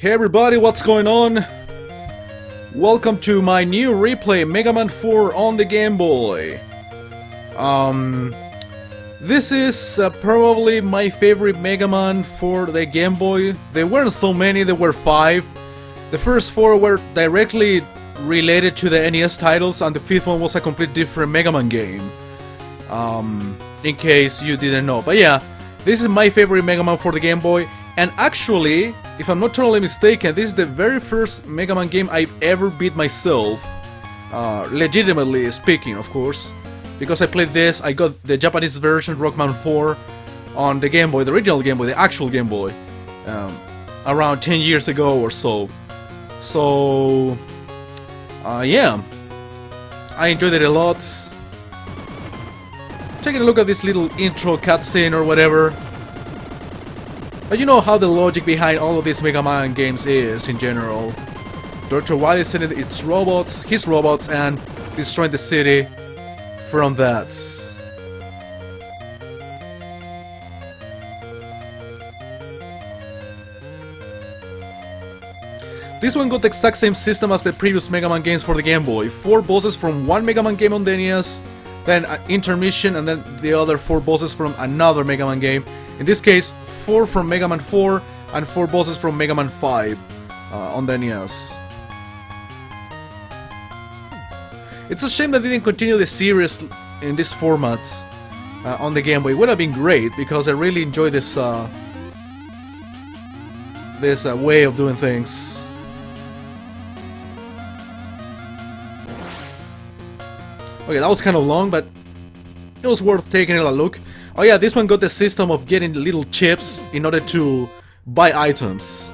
Hey everybody, what's going on? Welcome to my new replay, Mega Man 4 on the Game Boy. This is probably my favorite Mega Man for the Game Boy. There weren't so many, there were 5. The first 4 were directly related to the NES titles, and the 5th one was a complete different Mega Man game. In case you didn't know. But yeah, this is my favorite Mega Man for the Game Boy. And actually, if I'm not totally mistaken, this is the very first Mega Man game I've ever beat myself. Legitimately speaking, of course. Because I played this, I got the Japanese version, Rockman 4, on the Game Boy, the original Game Boy, the actual Game Boy. Around 10 years ago or so. So, yeah. I enjoyed it a lot. Taking a look at this little intro cutscene or whatever. But you know how the logic behind all of these Mega Man games is in general. Dr. Wily sending his robots, and destroying the city from that. This one got the exact same system as the previous Mega Man games for the Game Boy. 4 bosses from one Mega Man game on the NES, then an intermission, and then the other 4 bosses from another Mega Man game. In this case, 4 from Mega Man 4 and 4 bosses from Mega Man 5 on the NES. It's a shame that they didn't continue the series in this format on the Game Boy. It would have been great because I really enjoy this way of doing things. Okay, that was kind of long, but it was worth taking a look. Oh yeah, this one got the system of getting little chips in order to buy items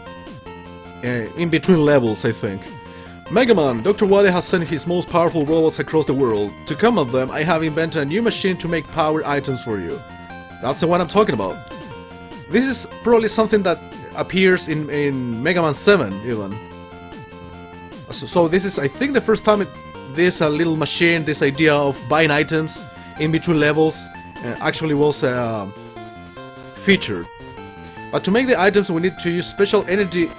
in between levels, I think. Mega Man, Dr. Wily has sent his most powerful robots across the world. To combat them, I have invented a new machine to make power items for you. That's the one I'm talking about. This is probably something that appears in Mega Man 7 even. So this is, I think, the first time this little machine, this idea of buying items in between levels, actually was featured. But to make the items, we need to use special energy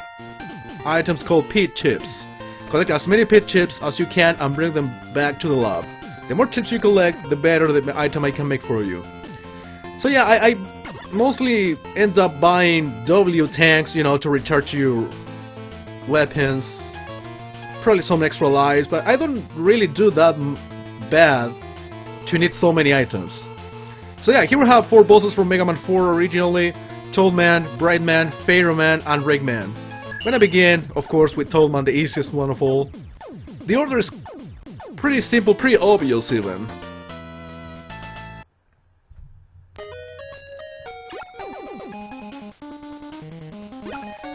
items called pit chips. Collect as many pit chips as you can and bring them back to the lab. The more chips you collect, the better the item I can make for you. So yeah, I mostly end up buying W tanks, you know, to recharge your weapons. Probably some extra lives, but I don't really do that bad to need so many items. So yeah, here we have 4 bosses from Mega Man 4 originally: Toadman, Brightman, Pharaohman, and Rakeman. I'm gonna begin, of course, with Toadman, the easiest one of all. The order is pretty simple, pretty obvious even.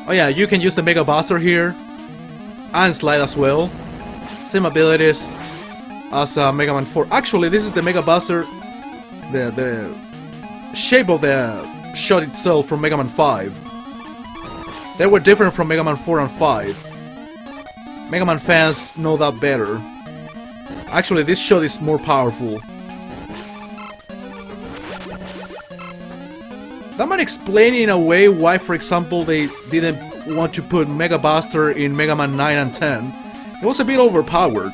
Oh yeah, you can use the Mega Buster here, and slide as well. Same abilities as Mega Man 4. Actually, this is the Mega Buster. The shape of the shot itself from Mega Man 5. They were different from Mega Man 4 and 5. Mega Man fans know that better. Actually, this shot is more powerful. That might explain in a way why, for example, they didn't want to put Mega Buster in Mega Man 9 and 10. It was a bit overpowered.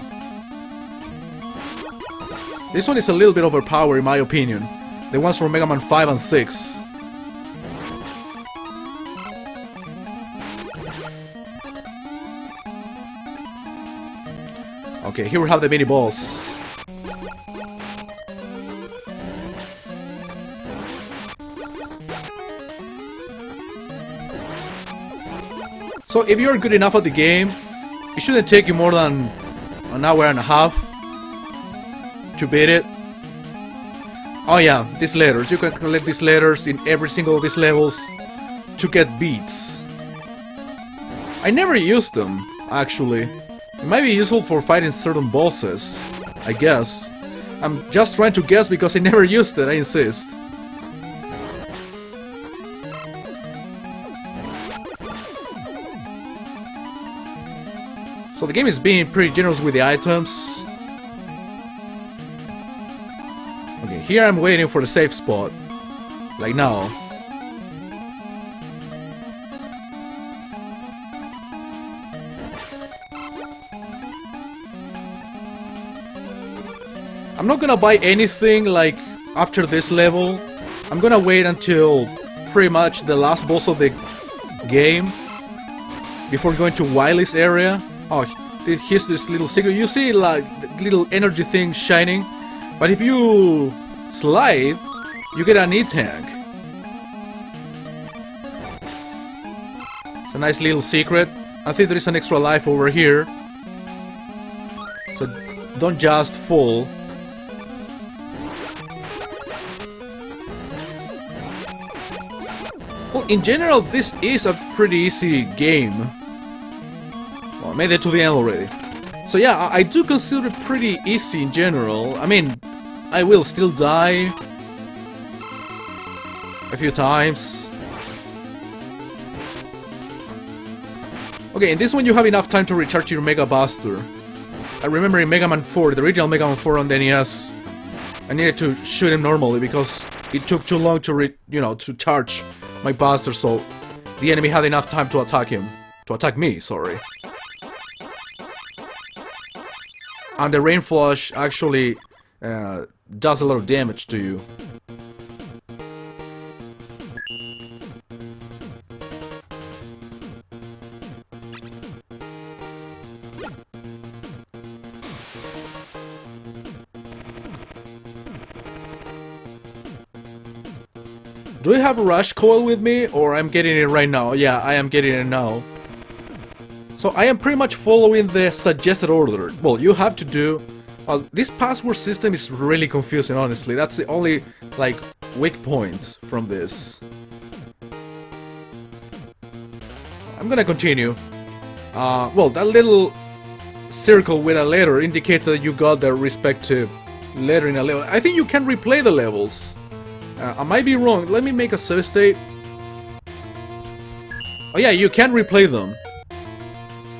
This one is a little bit overpowered in my opinion. The ones from Mega Man 5 and 6. Okay, here we have the mini boss. So if you're good enough at the game, it shouldn't take you more than an hour and a half to beat it. Oh yeah, these letters. You can collect these letters in every single of these levels to get beats. I never used them, actually. It might be useful for fighting certain bosses, I guess. I'm just trying to guess because I never used it, I insist. So the game is being pretty generous with the items. Okay, here I'm waiting for the safe spot. Like now. I'm not gonna buy anything like after this level. I'm gonna wait until pretty much the last boss of the game before going to Wily's area. Oh, here's this little secret. You see like little energy thing shining, but if you slide, you get an E-tank. It's a nice little secret. I think there is an extra life over here, so don't just fall. Well, in general, this is a pretty easy game. Well, I made it to the end already. So yeah, I do consider it pretty easy in general. I mean, I will still die a few times. Okay, in this one you have enough time to recharge your Mega Buster. I remember in Mega Man 4, the original Mega Man 4 on the NES, I needed to shoot him normally because it took too long to to charge my Buster, so the enemy had enough time to attack him. To attack me, sorry. And the Rain Flush actually does a lot of damage to you. Do I have a Rush Coil with me, or I'm getting it right now? Yeah, I am getting it now. So I am pretty much following the suggested order. Well, you have to do... this password system is really confusing, honestly. That's the only, like, weak point from this. I'm gonna continue. Well, that little circle with a letter indicates that you got the respective letter in a level. I think you can replay the levels. I might be wrong. Let me make a save state. Oh yeah, you can replay them.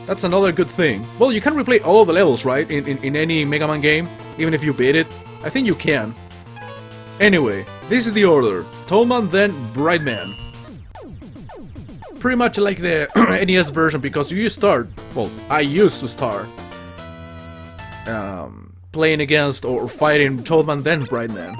That's another good thing. Well, you can replay all of the levels, right? In any Mega Man game, even if you beat it. I think you can. Anyway, this is the order. Toadman, then Brightman. Pretty much like the NES version, because you start... Well, I used to start playing against or fighting Toadman, then Brightman.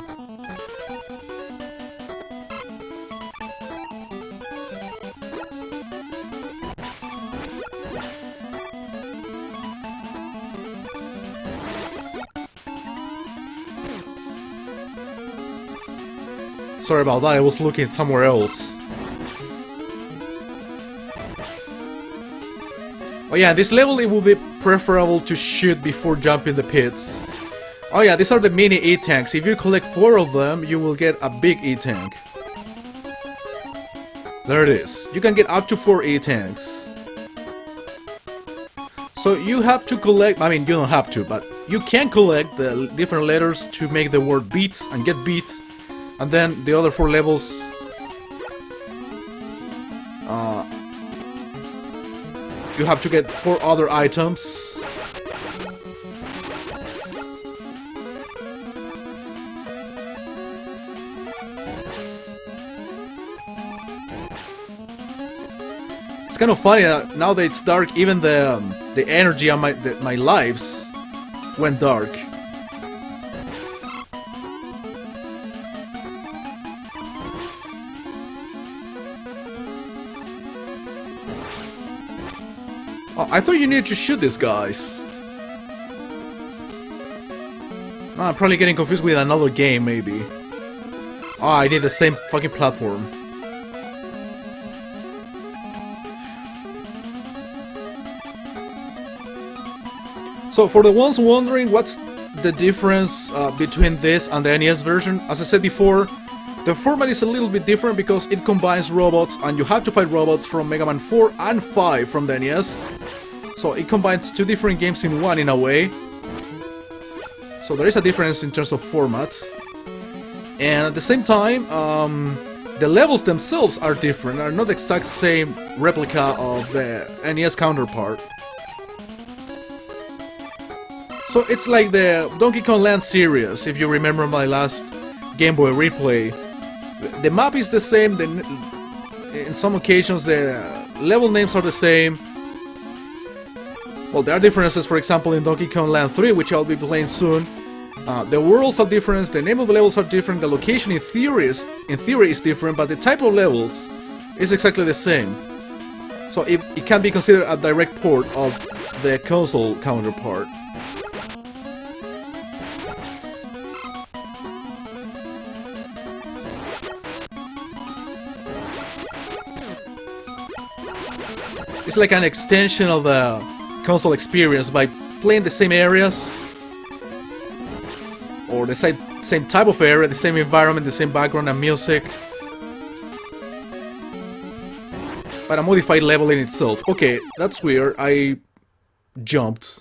Sorry about that, I was looking somewhere else. Oh yeah, this level it would be preferable to shoot before jumping the pits. Oh yeah, these are the mini E-tanks. If you collect 4 of them, you will get a big E-tank. There it is. You can get up to 4 E-tanks. So you have to collect, I mean you don't have to, but you can collect the different letters to make the word beats and get beats. And then the other 4 levels, you have to get 4 other items. It's kind of funny now that it's dark. Even the energy on my lives went dark. Oh, I thought you needed to shoot these guys. Oh, I'm probably getting confused with another game, maybe. Oh, I need the same fucking platform. So, for the ones wondering what's the difference between this and the NES version, as I said before, the format is a little bit different because it combines robots, and you have to fight robots from Mega Man 4 and 5 from the NES. So it combines 2 different games in one, in a way. So there is a difference in terms of formats. And at the same time, the levels themselves are different, are not the exact same replica of the NES counterpart. So it's like the Donkey Kong Land series, if you remember my last Gameboy replay. The map is the same, in some occasions the level names are the same. Well, there are differences, for example, in Donkey Kong Land 3, which I'll be playing soon. The worlds are different, the name of the levels are different, the location in theory is different, but the type of levels is exactly the same. So it can be considered a direct port of the console counterpart. It's like an extension of the console experience by playing the same areas, or the same type of area, the same environment, the same background and music, but a modified level in itself. Okay, that's weird. I jumped.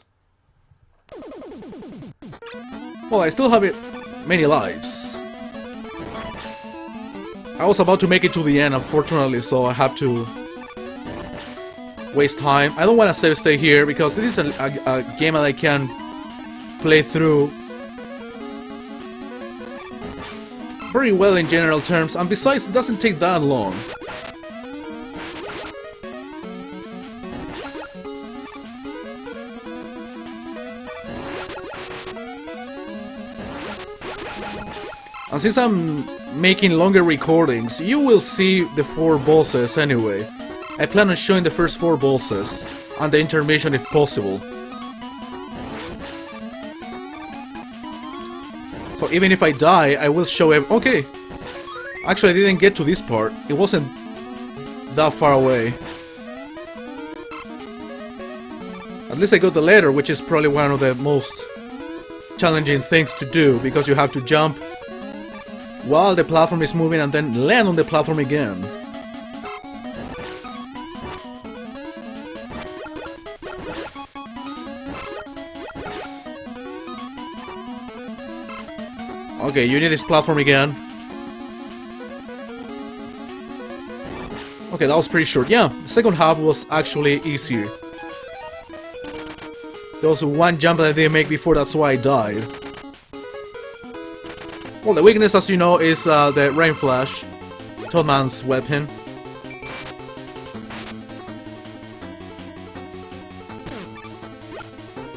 Well, I still have many lives. I was about to make it to the end, unfortunately, so I have to waste time. I don't want to save state here because this is a game that I can play through very well in general terms, and besides it doesn't take that long. And since I'm making longer recordings, you will see the 4 bosses anyway. I plan on showing the first 4 bosses, and the intermission if possible. So even if I die, I will show okay! Actually, I didn't get to this part. It wasn't that far away. At least I got the letter, which is probably one of the most challenging things to do, because you have to jump while the platform is moving and then land on the platform again. Okay, you need this platform again. Okay, that was pretty short. Yeah, the second half was actually easier. There was one jump that I didn't make before, that's why I died. Well, the weakness, as you know, is the Rain Flash, Toadman's weapon.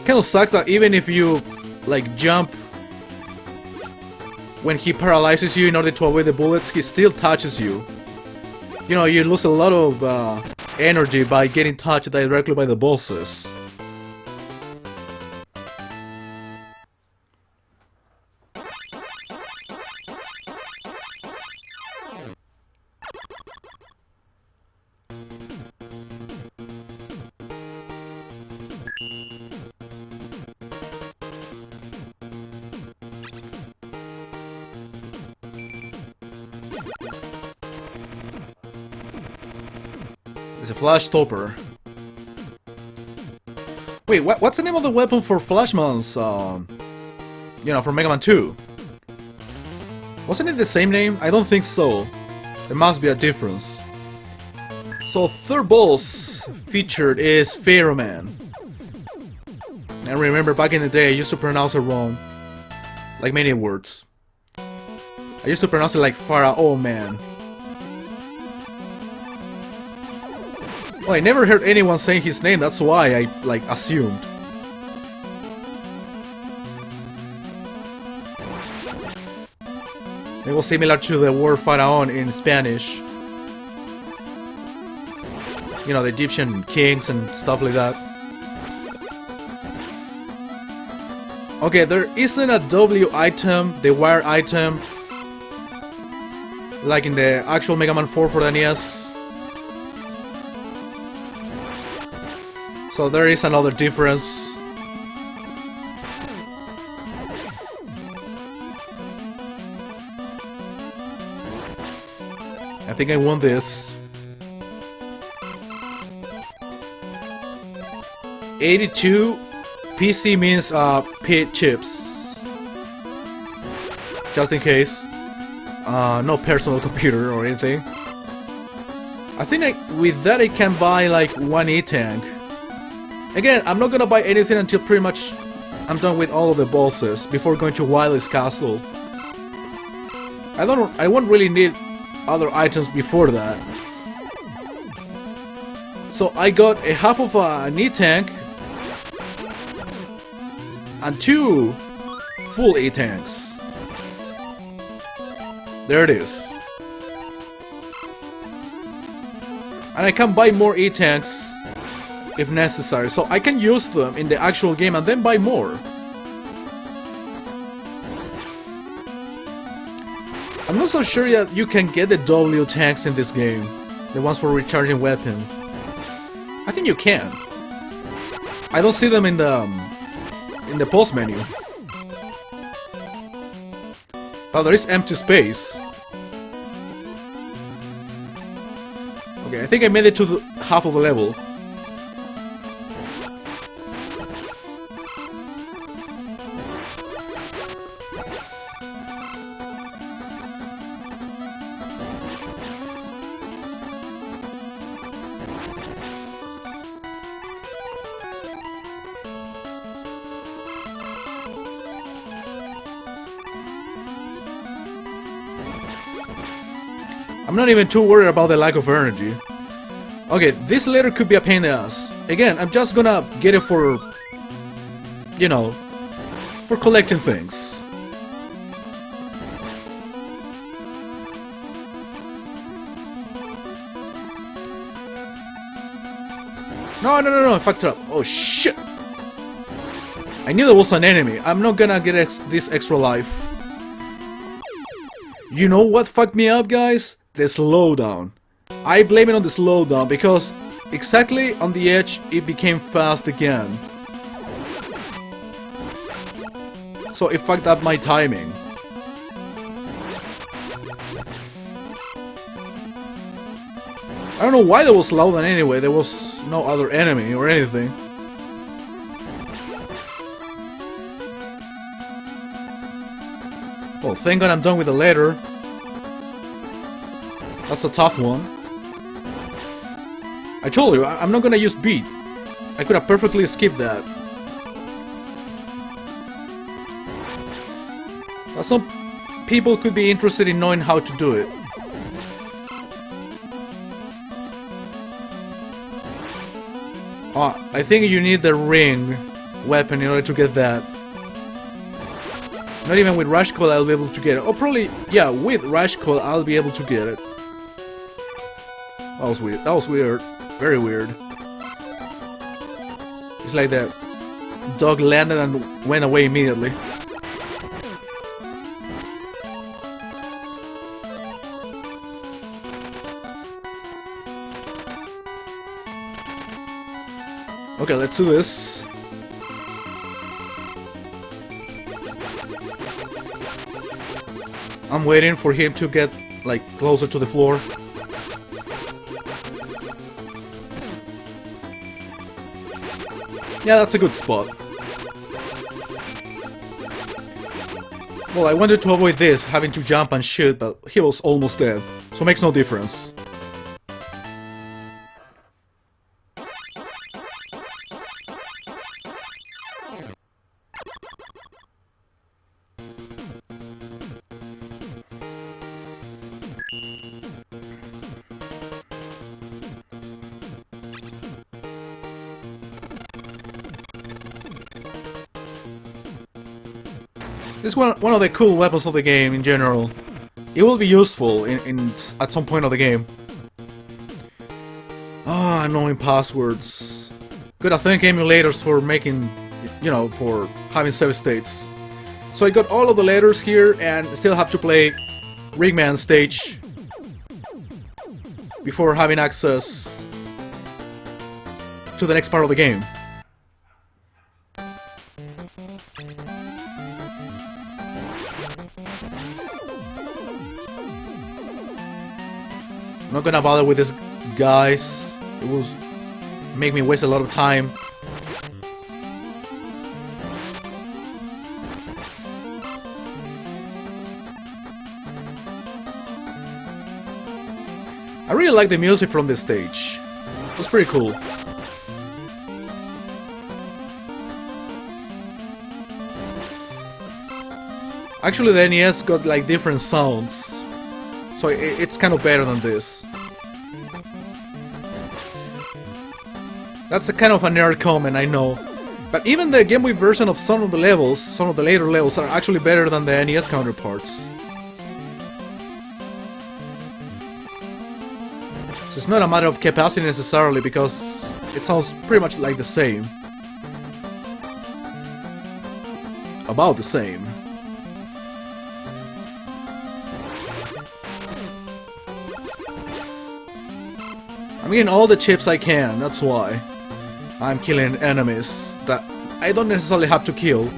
Kinda sucks that even if you, like, jump when he paralyzes you in order to avoid the bullets, he still touches you. You know, you lose a lot of energy by getting touched directly by the bosses. It's a flash stopper. Wait, what's the name of the weapon for Flashman's, you know, for Mega Man 2? Wasn't it the same name? I don't think so. There must be a difference. So, third boss featured is Pharaoh Man. And remember, back in the day, I used to pronounce it wrong. Like many words. I used to pronounce it like Pharaoh Man. Well, I never heard anyone saying his name, that's why I, like, assumed. It was similar to the word Pharaon in Spanish. You know, the Egyptian kings and stuff like that. Okay, there isn't a W item, the wire item, like in the actual Mega Man 4 for the NES. So there is another difference. I think I won this. 82 PC means pit chips. Just in case. No personal computer or anything. I think with that I can buy like one E-Tank. Again, I'm not gonna buy anything until pretty much I'm done with all of the bosses before going to Wily's castle. I won't really need other items before that. So I got a half of an E-Tank and 2 full E-tanks. There it is. And I can buy more E-tanks if necessary, so I can use them in the actual game and then buy more. I'm not so sure yet you can get the W tanks in this game, the ones for recharging weapon. I think you can. I don't see them in the pulse menu. Oh, there is empty space. Okay, I think I made it to half of the level. I'm not even too worried about the lack of energy. Okay, this later could be a pain in the ass. Again, I'm just gonna get it for, you know, for collecting things. No, I fucked up. Oh shit! I knew there was an enemy. I'm not gonna get this extra life. You know what fucked me up, guys? The slowdown. I blame it on the slowdown because exactly on the edge it became fast again. So it fucked up my timing. I don't know why there was slowdown anyway, there was no other enemy or anything. Well, thank God I'm done with the letter. That's a tough one. I told you, I'm not gonna use beat. I could have perfectly skipped that. But some people could be interested in knowing how to do it. I think you need the ring weapon in order to get that. Not even with Rush Coil I'll be able to get it. Oh, probably, yeah, with Rush Coil I'll be able to get it. That was weird. That was weird. Very weird. It's like that dog landed and went away immediately. Okay, let's do this. I'm waiting for him to get, like, closer to the floor. Yeah, that's a good spot. Well, I wanted to avoid this, having to jump and shoot, but he was almost dead, so it makes no difference. This is one of the cool weapons of the game in general. It will be useful at some point of the game. Ah, annoying passwords. Gotta thank emulators for making, you know, for having save states. So I got all of the letters here and still have to play Ringman stage before having access to the next part of the game. I'm not gonna bother with this, guys. It will make me waste a lot of time. I really like the music from this stage. It's pretty cool. Actually, the NES got like different sounds. So it's kind of better than this. That's a kind of a nerd comment, I know. But even the Game Boy version of some of the levels, some of the later levels, are actually better than the NES counterparts. So it's not a matter of capacity necessarily, because it sounds pretty much like the same. About the same. I'm getting all the chips I can, that's why I'm killing enemies that I don't necessarily have to kill.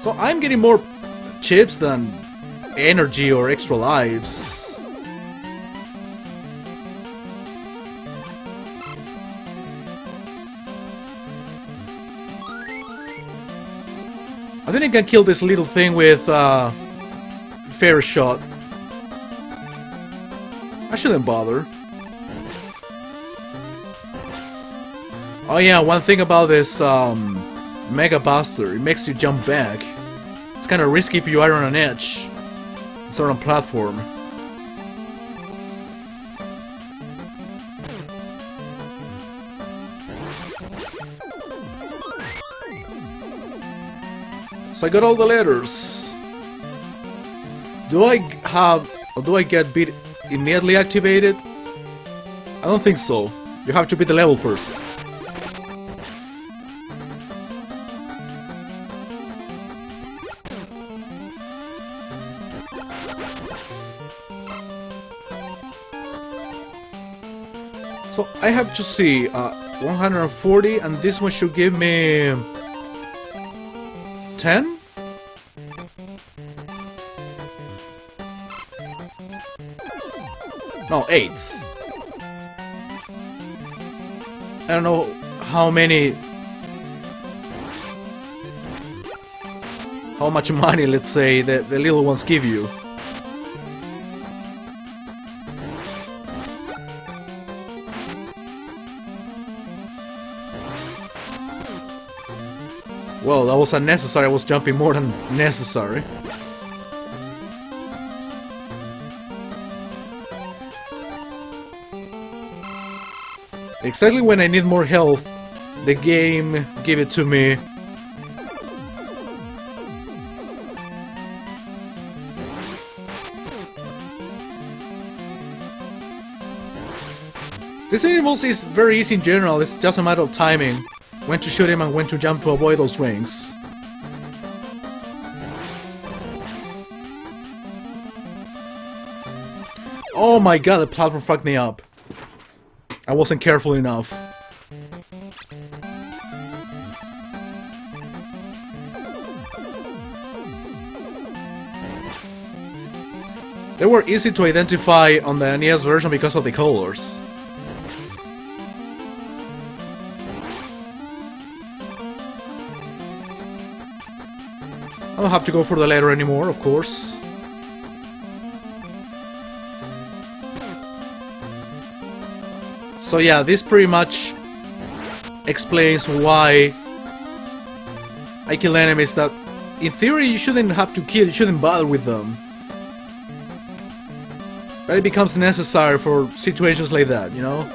So I'm getting more chips than energy or extra lives. I think I can kill this little thing with fair shot. I shouldn't bother. Oh yeah, one thing about this Mega Buster, it makes you jump back. It's kinda risky if you are on an edge. It's on a platform. So I got all the letters. Do I get beat immediately activated? I don't think so. You have to beat the level first. So I have to see 140, and this one should give me 10? No, 8. I don't know how much money, let's say, the little ones give you. Well, that was unnecessary. I was jumping more than necessary. Exactly when I need more health, the game gave it to me. This animals is very easy in general. It's just a matter of timing. When to shoot him and when to jump to avoid those rings. Oh my god, the platform fucked me up. I wasn't careful enough. They were easy to identify on the NES version because of the colors. I don't have to go for the letter anymore, of course. So yeah, this pretty much explains why I kill enemies that, in theory, you shouldn't have to kill, you shouldn't bother with them. But it becomes necessary for situations like that, you know?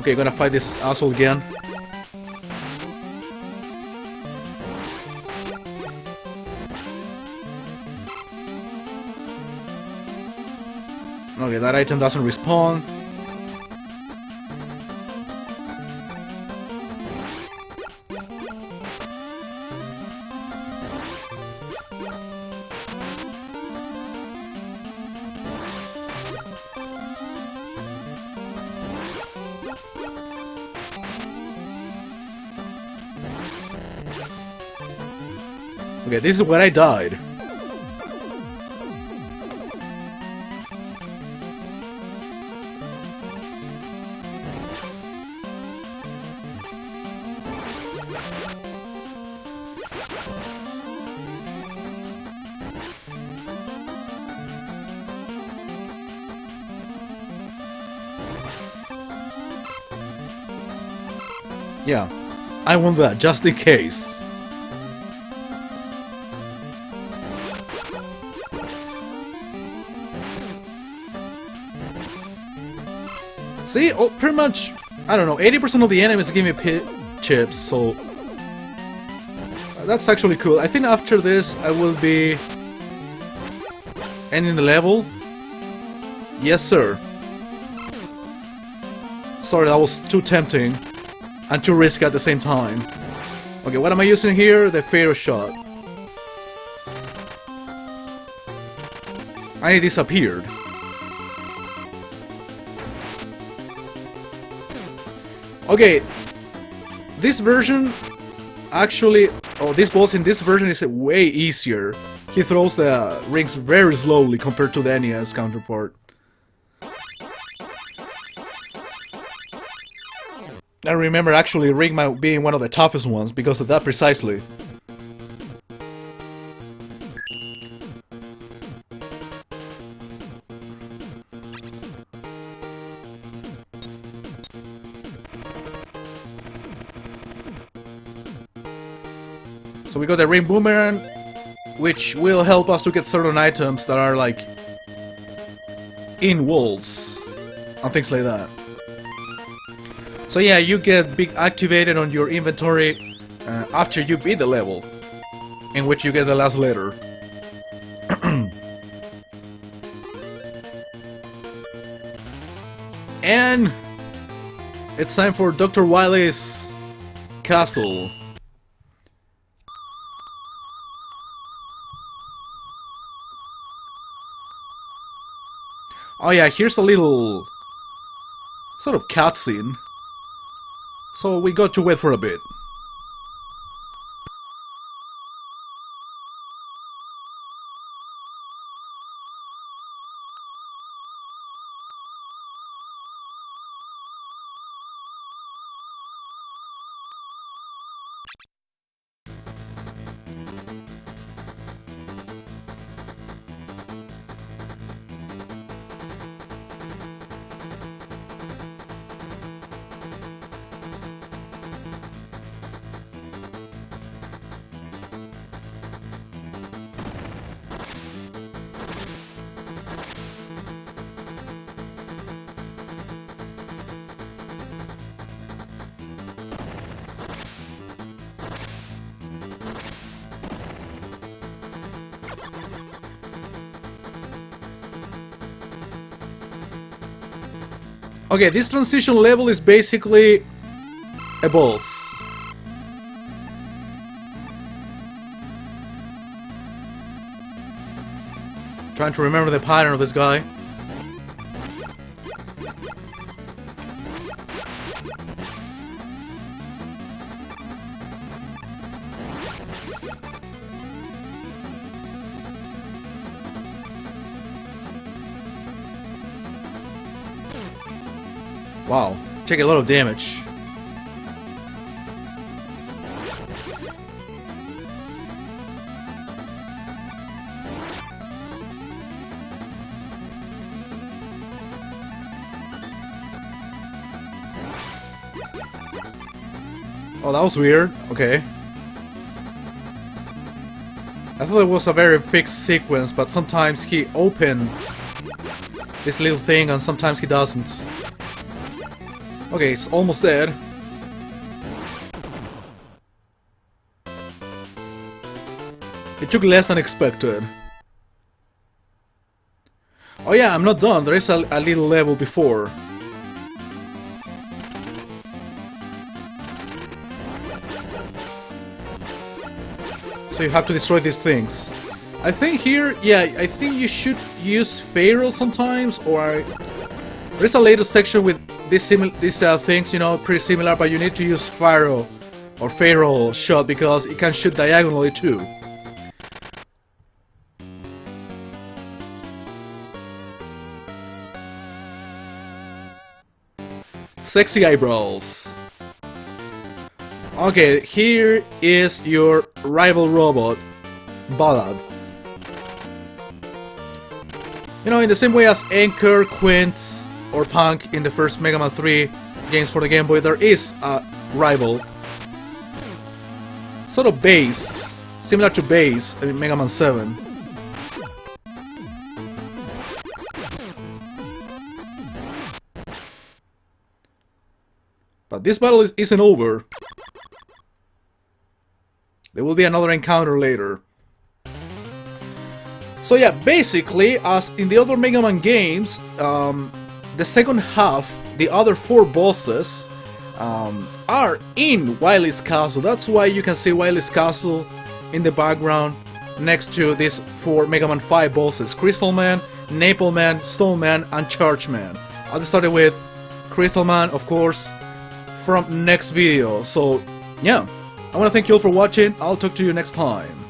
Okay, gonna fight this asshole again. Okay, that item doesn't respawn. Okay, this is where I died. Yeah, I want that, just in case. See, oh, pretty much I don't know, 80% of the enemies give me chips, so that's actually cool. I think after this I will be ending the level. Yes, sir. Sorry, that was too tempting and too risky at the same time. Okay, what am I using here? The Pharaoh shot. And it disappeared. Okay, this version actually, this boss in this version is way easier. He throws the rings very slowly compared to the NES counterpart. I remember actually Ring being one of the toughest ones because of that precisely. So we got the Ring Boomerang, which will help us to get certain items that are like in walls and things like that. So yeah, you get big activated on your inventory after you beat the level, in which you get the last letter. And it's time for Dr. Wily's castle. Oh yeah, here's a little sort of cutscene. So we got to wait for a bit. Okay, this transition level is basically a boss. Trying to remember the pattern of this guy. Wow, take a lot of damage. Oh, that was weird. Okay. I thought it was a very fixed sequence, but sometimes he opened this little thing and sometimes he doesn't. Okay, it's almost dead. It took less than expected. Oh yeah, I'm not done. There is a little level before. So you have to destroy these things. I think here, yeah, I think you should use Pharaoh sometimes, or there's a later section with these things, you know, pretty similar, but you need to use Pharaoh or Pharaoh shot because it can shoot diagonally too. Sexy eyebrows. Okay, here is your rival robot, Ballad. You know, in the same way as Anchor, Quint, or Punk in the first Mega Man 3 games for the Game Boy, there is a rival. Sort of base, similar to base in Mega Man 7. But this battle isn't over. There will be another encounter later. So yeah, basically, as in the other Mega Man games, the second half, the other 4 bosses, are in Wily's castle. That's why you can see Wily's castle in the background next to these 4 Mega Man 5 bosses: Crystal Man, Maple Man, Stone Man, and Charge Man. I'll be starting with Crystal Man, of course, from next video. So yeah, I want to thank you all for watching. I'll talk to you next time.